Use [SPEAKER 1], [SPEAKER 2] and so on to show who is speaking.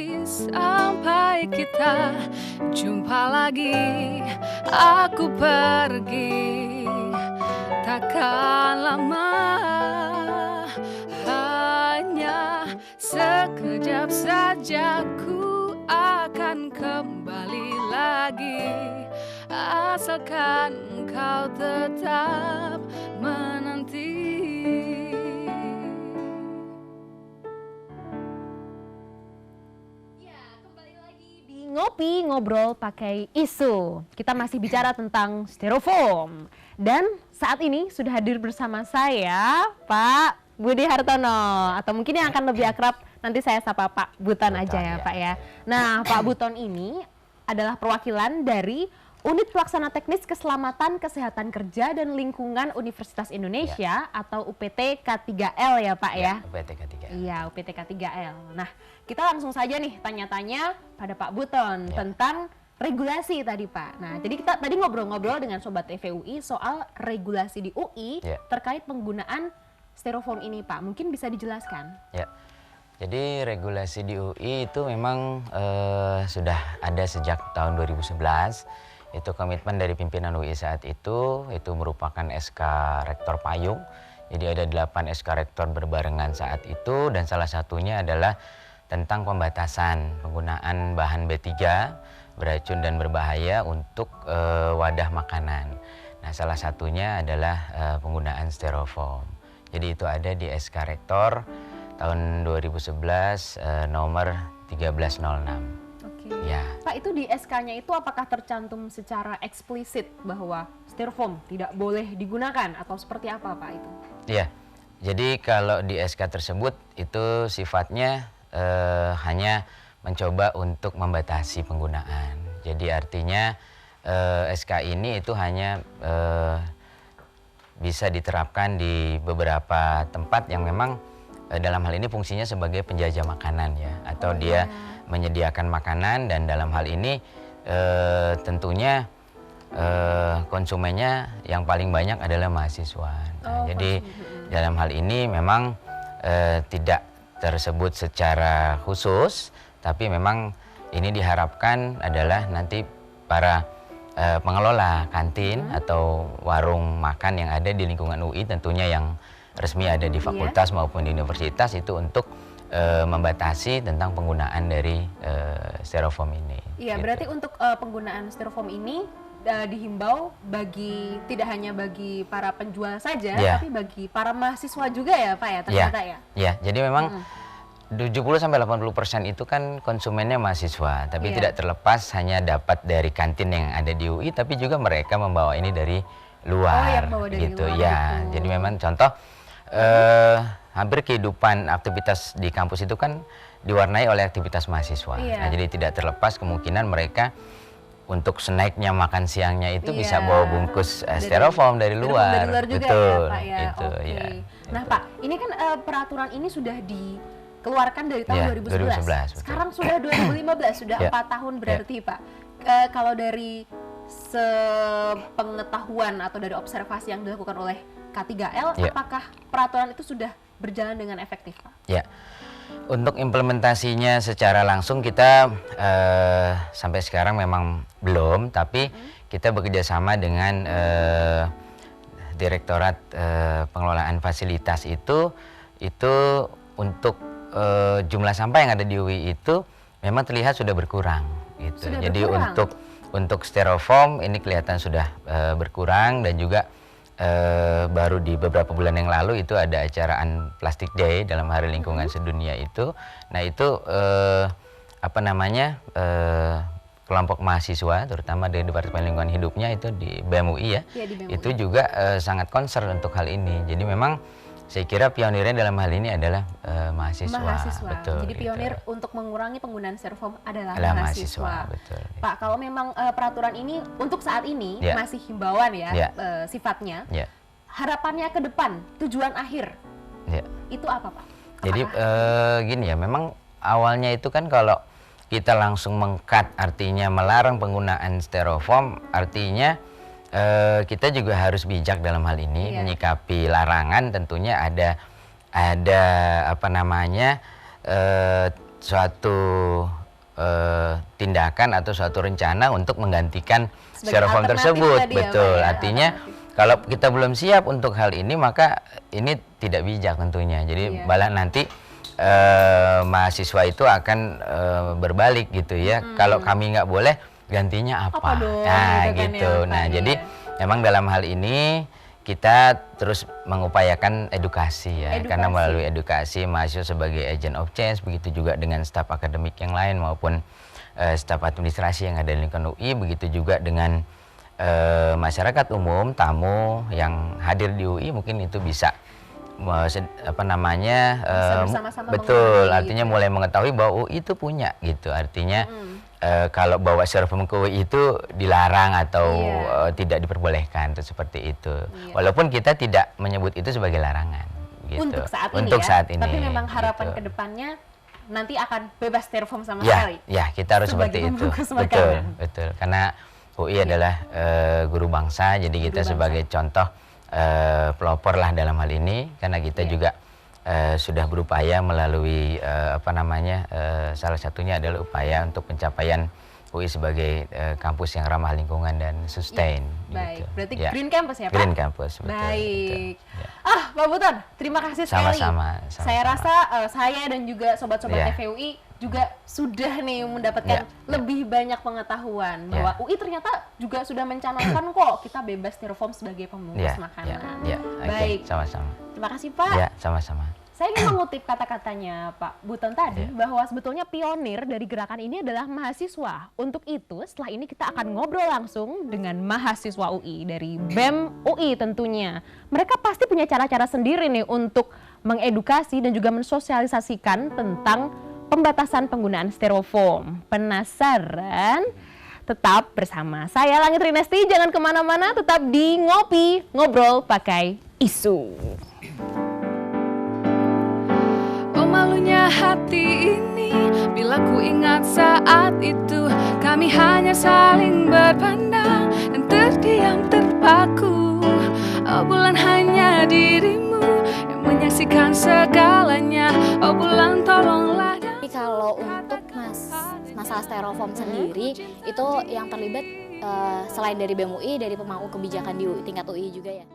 [SPEAKER 1] lagi sampai kita jumpa lagi. Aku pergi takkan lama, hanya sekejap saja ku akan kembali lagi, asalkan kau tetap menanti.
[SPEAKER 2] Ya, kembali lagi di Ngopi Ngobrol Pakai Isu. Kita masih bicara tentang styrofoam. Dan saat ini sudah hadir bersama saya Pak Budi Hartono, atau mungkin yang akan lebih akrab nanti saya sapa Pak Buton aja ya Pak ya. Nah, Pak Buton ini adalah perwakilan dari Unit Pelaksana Teknis Keselamatan Kesehatan Kerja dan Lingkungan Universitas Indonesia atau UPT K3L ya Pak ya.
[SPEAKER 3] UPT K3L.
[SPEAKER 2] Iya, UPT K3L. Nah, kita langsung saja nih tanya-tanya pada Pak Buton tentang regulasi tadi Pak. Nah, jadi kita tadi ngobrol-ngobrol dengan Sobat TVUI soal regulasi di UI terkait penggunaan styrofoam ini Pak. Mungkin bisa dijelaskan?
[SPEAKER 3] Ya, jadi regulasi di UI itu memang sudah ada sejak tahun 2011. Itu komitmen dari pimpinan UI saat itu merupakan SK Rektor Payung. Jadi ada 8 SK Rektor berbarengan saat itu, dan salah satunya adalah tentang pembatasan penggunaan bahan B3 beracun dan berbahaya untuk wadah makanan. Nah, salah satunya adalah penggunaan styrofoam. Jadi itu ada di SK Rektor tahun 2011 nomor 1306.
[SPEAKER 2] Oke.
[SPEAKER 3] Ya.
[SPEAKER 2] Pak, itu di SK-nya itu apakah tercantum secara eksplisit bahwa styrofoam tidak boleh digunakan atau seperti apa Pak itu?
[SPEAKER 3] Iya. Jadi kalau di SK tersebut itu sifatnya hanya mencoba untuk membatasi penggunaan. Jadi artinya SK ini itu hanya bisa diterapkan di beberapa tempat yang memang dalam hal ini fungsinya sebagai penjajah makanan ya, atau dia menyediakan makanan, dan dalam hal ini tentunya konsumennya yang paling banyak adalah mahasiswa. Nah, jadi dalam hal ini memang tidak tersebut secara khusus, tapi memang ini diharapkan adalah nanti para pengelola kantin atau warung makan yang ada di lingkungan UI, tentunya yang resmi ada di fakultas maupun di universitas, itu untuk membatasi tentang penggunaan dari styrofoam ini.
[SPEAKER 2] Iya,
[SPEAKER 3] gitu.
[SPEAKER 2] berarti untuk penggunaan styrofoam ini dihimbau bagi tidak hanya bagi para penjual saja, tapi bagi para mahasiswa juga ya Pak ya, ternyata ya?
[SPEAKER 3] Iya, jadi memang 70-80% itu kan konsumennya mahasiswa, tapi tidak terlepas hanya dapat dari kantin yang ada di UI, tapi juga mereka membawa ini dari luar, gitu ya. Jadi memang contoh hampir kehidupan aktivitas di kampus itu kan diwarnai oleh aktivitas mahasiswa. Nah, jadi tidak terlepas kemungkinan mereka untuk snacknya, makan siangnya itu bisa bawa bungkus styrofoam dari luar.
[SPEAKER 2] Juga
[SPEAKER 3] betul,
[SPEAKER 2] ya Pak ya.
[SPEAKER 3] itu, ya.
[SPEAKER 2] Nah Pak, ini kan peraturan ini sudah dikeluarkan dari tahun 2011. Sekarang sudah 2015, sudah 4 tahun berarti Pak. Kalau dari sepengetahuan atau dari observasi yang dilakukan oleh K3L, apakah peraturan itu sudah berjalan dengan efektif Pak?
[SPEAKER 3] Ya, untuk implementasinya secara langsung kita sampai sekarang memang belum, tapi kita bekerjasama dengan Direktorat Pengelolaan Fasilitas itu untuk jumlah sampah yang ada di UI itu memang terlihat sudah berkurang gitu. Jadi untuk styrofoam ini kelihatan sudah berkurang, dan juga baru di beberapa bulan yang lalu itu ada acara Unplastic Day dalam Hari Lingkungan Sedunia itu. Nah, itu kelompok mahasiswa terutama dari Departemen Lingkungan Hidupnya itu di BEM UI itu juga sangat concern untuk hal ini. Jadi memang saya kira pionirnya dalam hal ini adalah mahasiswa. Betul.
[SPEAKER 2] Jadi pionir untuk mengurangi penggunaan styrofoam adalah mahasiswa.
[SPEAKER 3] Betul.
[SPEAKER 2] Pak, kalau memang peraturan ini untuk saat ini masih himbauan sifatnya. Harapannya ke depan, tujuan akhir itu apa Pak?
[SPEAKER 3] Jadi gini ya, memang awalnya itu kan kalau kita langsung meng-cut artinya melarang penggunaan styrofoam, artinya kita juga harus bijak dalam hal ini menyikapi larangan. Tentunya ada suatu tindakan atau suatu rencana untuk menggantikan styrofoam tersebut.
[SPEAKER 2] tadi ya,
[SPEAKER 3] Betul.
[SPEAKER 2] Pak, ya,
[SPEAKER 3] Artinya kalau kita belum siap untuk hal ini, maka ini tidak bijak tentunya. Jadi malah nanti mahasiswa itu akan berbalik gitu ya. Kalau kami nggak boleh, gantinya apa?
[SPEAKER 2] Dong,
[SPEAKER 3] Nah
[SPEAKER 2] gitu kan
[SPEAKER 3] gitu.
[SPEAKER 2] ya, Pak,
[SPEAKER 3] Nah
[SPEAKER 2] ya.
[SPEAKER 3] jadi memang dalam hal ini kita terus mengupayakan edukasi ya, karena melalui edukasi mahasiswa sebagai agent of change, begitu juga dengan staf akademik yang lain maupun staf administrasi yang ada di lingkungan UI, begitu juga dengan masyarakat umum, tamu yang hadir di UI mungkin itu bisa
[SPEAKER 2] bersama-sama
[SPEAKER 3] betul,
[SPEAKER 2] mengenali
[SPEAKER 3] artinya
[SPEAKER 2] gitu.
[SPEAKER 3] mulai mengetahui bahwa UI itu punya gitu, artinya kalau bawa styrofoam ke UI itu dilarang atau tidak diperbolehkan, itu seperti itu. Walaupun kita tidak menyebut itu sebagai larangan gitu.
[SPEAKER 2] Untuk saat ini
[SPEAKER 3] Untuk
[SPEAKER 2] ya.
[SPEAKER 3] saat ini,
[SPEAKER 2] Tapi memang harapan
[SPEAKER 3] gitu.
[SPEAKER 2] kedepannya nanti akan bebas styrofoam sama
[SPEAKER 3] Ya,
[SPEAKER 2] sekali.
[SPEAKER 3] ya kita harus
[SPEAKER 2] Sebagai
[SPEAKER 3] seperti itu.
[SPEAKER 2] pembungkus
[SPEAKER 3] Betul,
[SPEAKER 2] makanan.
[SPEAKER 3] betul. Karena UI adalah guru bangsa, jadi kita sebagai contoh pelopor lah dalam hal ini, karena kita juga sudah berupaya melalui salah satunya adalah upaya untuk pencapaian UI sebagai kampus yang ramah lingkungan dan sustain.
[SPEAKER 2] Baik,
[SPEAKER 3] gitu.
[SPEAKER 2] berarti
[SPEAKER 3] Ya.
[SPEAKER 2] Green Campus ya Pak?
[SPEAKER 3] Green Campus, betul.
[SPEAKER 2] Baik.
[SPEAKER 3] Betul. Ya.
[SPEAKER 2] Pak Buton, terima kasih sekali.
[SPEAKER 3] Sama-sama.
[SPEAKER 2] Saya rasa saya dan juga sobat-sobat
[SPEAKER 3] Ya.
[SPEAKER 2] TVUI juga sudah nih mendapatkan lebih banyak pengetahuan bahwa UI ternyata juga sudah mencanangkan kok kita bebas styrofoam sebagai pembungkus makanan.
[SPEAKER 3] Oke,
[SPEAKER 2] Baik.
[SPEAKER 3] sama-sama.
[SPEAKER 2] Terima kasih Pak.
[SPEAKER 3] Ya, sama-sama.
[SPEAKER 2] Saya ingin mengutip kata-katanya Pak Buton tadi bahwa sebetulnya pionir dari gerakan ini adalah mahasiswa. Untuk itu setelah ini kita akan ngobrol langsung dengan mahasiswa UI dari BEM UI tentunya. Mereka pasti punya cara-cara sendiri nih untuk mengedukasi dan juga mensosialisasikan tentang pembatasan penggunaan styrofoam. Penasaran? Tetap bersama saya Langit Rinesti, jangan kemana-mana, tetap di Ngopi, ngobrol pakai isu.
[SPEAKER 1] Oh malunya hati ini bila ku ingat saat itu kami hanya saling berpandang dan terdiam terpaku. Oh bulan hanya dirimu yang menyaksikan segalanya. Oh bulan tolonglah.
[SPEAKER 4] Tapi kalau untuk masalah styrofoam sendiri itu yang terlibat selain dari BEM UI, dari pemangku kebijakan di tingkat UI juga ya.